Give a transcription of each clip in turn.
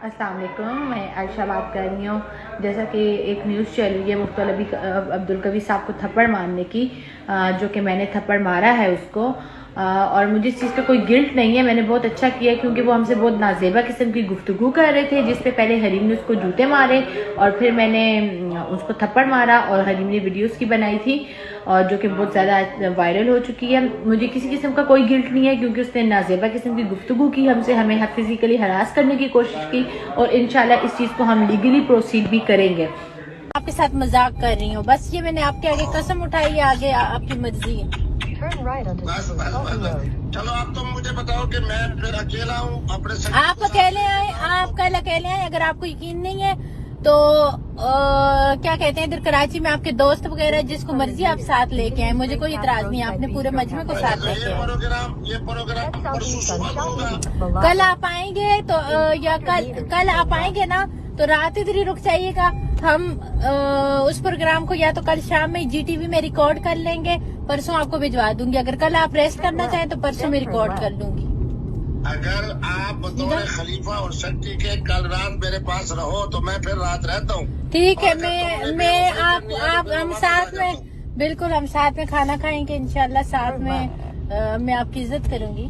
السلام علیکم، میں عائشہ بات کر رہی ہوں۔ جیسا کہ ایک نیوز چل رہی ہے مختلف عبدالقوی صاحب کو تھپڑ مارنے کی، جو کہ میں نے تھپڑ مارا ہے اس کو، اور مجھے اس چیز پہ کوئی گلٹ نہیں ہے۔ میں نے بہت اچھا کیا کیونکہ وہ ہم سے بہت نازیبا قسم کی گفتگو کر رہے تھے، جس پہ پہلے حریم نے اس کو جوتے مارے اور پھر میں نے اس کو تھپڑ مارا، اور حریم نے ویڈیوز کی بنائی تھی اور جو کہ بہت زیادہ وائرل ہو چکی ہے۔ مجھے کسی قسم کا کوئی گلٹ نہیں ہے کیونکہ اس نے نازیبا قسم کی گفتگو کی ہم سے، ہمیں فزیکلی ہراس کرنے کی کوشش کی، اور انشاءاللہ اس چیز کو ہم لیگلی پروسیڈ بھی کریں گے۔ آپ کے ساتھ مذاق کر رہی ہوں، بس یہ میں نے آپ کے آگے قسم اٹھائی ہے، آگے آپ کی مرضی ہے۔ چلو اب تم مجھے بتاؤ کہ میں پھر اکیلا ہوں اپنے آپ اکیلے آئے، آپ کل اکیلے آئے۔ اگر آپ کو یقین نہیں ہے تو کیا کہتے ہیں، ادھر کراچی میں آپ کے دوست وغیرہ جس کو مرضی آپ ساتھ لے کے آئے، مجھے کوئی اعتراض نہیں ہے، آپ نے پورے مجمع کو ساتھ لے کے آئے۔ یہ پروگرام پرسوں صبح ہوگا۔ کل آپ آئیں گے تو یا کل آپ آئیں گے نا تو رات ادھر ہی رک جائیے گا۔ ہم اس پروگرام کو یا تو کل شام میں جی ٹی وی میں ریکارڈ کر لیں گے، پرسوں آپ کو بھجوا دوں گی۔ اگر کل آپ ریسٹ کرنا چاہیں تو پرسوں میں ریکارڈ کر لوں گی۔ اگر آپ بطور خلیفہ اور سکتی کے کل رات میرے پاس رہو تو میں پھر رات رہتا ہوں۔ ٹھیک ہے، میں آپ ہم ساتھ میں، بالکل ہم ساتھ میں کھانا کھائیں گے انشاءاللہ، ساتھ میں آپ کی عزت کروں گی۔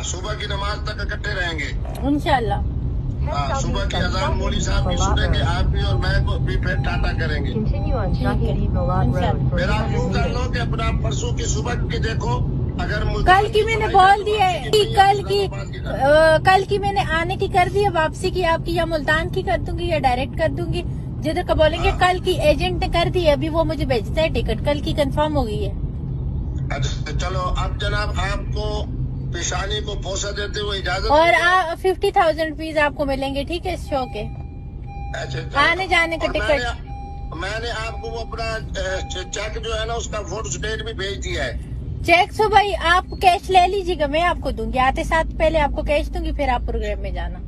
صبح کی نماز تک اکٹھے رہیں گے انشاءاللہ۔ صبح کی اذان مولوی صاحب بھی سنیں گے، آپ بھی اور میں بھی پھر ٹاٹا کریں گے۔ پھر آپ یوں کر لو کہ اپنا پرسوں کی صبح کی دیکھو، اگر کل کی میں نے بول دی ہے، کل کی میں نے آنے کی کر دی ہے، واپسی کی آپ کی یا ملتان کی کر دوں گی یا ڈائریکٹ کر دوں گی، جدھر کا بولیں گے۔ کل کی ایجنٹ نے کر دی ہے، ابھی وہ مجھے بھیجتا ہے ٹکٹ، کل کی کنفرم ہو گئی ہے۔ چلو اب جناب آپ کو پیشانی کو پوسا دیتے ہوئے اجازت، اور 50,000 روپیز آپ کو ملیں گے، ٹھیک ہے، اس شو کے آنے جانے کا ٹکٹ۔ میں نے آپ کو وہ اپنا چیک جو ہے نا اس کا فوٹو اسٹیٹ بھی بھیج دیا ہے۔ چیک صبح ہی آپ کیش لے لیجیے گا، میں آپ کو دوں گی، آتے ساتھ پہلے آپ کو کیش دوں گی، پھر آپ پروگرام میں جانا۔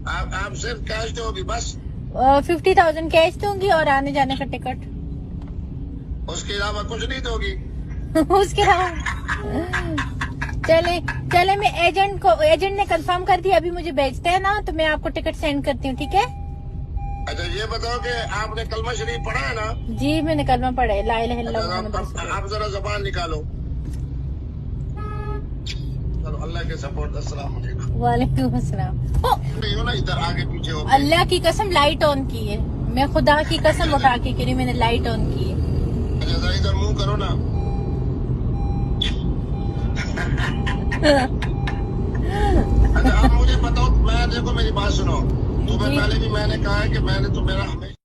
آپ صرف کیش دو گی بس؟ 50,000 کیش دوں گی اور آنے جانے کا ٹکٹ، اس کے علاوہ کچھ نہیں دو گی؟ اس کے علاوہ چلے میں ایجنٹ نے کنفرم کر دیا، ابھی مجھے بھیجتے ہیں نا تو میں آپ کو ٹکٹ سینڈ کرتی ہوں، ٹھیک ہے؟ اچھا یہ بتاؤ کہ آپ نے کلمہ شریف پڑھا ہے نا؟ جی میں نے کلمہ پڑھا ہے، لا الہ الا اللہ محمد رسول اللہ۔ آپ ذرا زبان نکالو۔ چلو اللہ کے سپورٹ، السلام علیکم۔ وعلیکم السلام۔ نا ادھر آگے پیچھے ہو، اللہ کی قسم لائٹ آن کی ہے، میں خدا کی قسم اٹھا کے کری، میں نے لائٹ آن کی ہے۔ اچھا ذرا ادھر منہ کرو نا۔ اچھا آپ مجھے بتاؤ، میں دیکھو میری بات سنو، تمہیں پہلے بھی میں نے کہا ہے کہ میں نے تو میرا ہمیشہ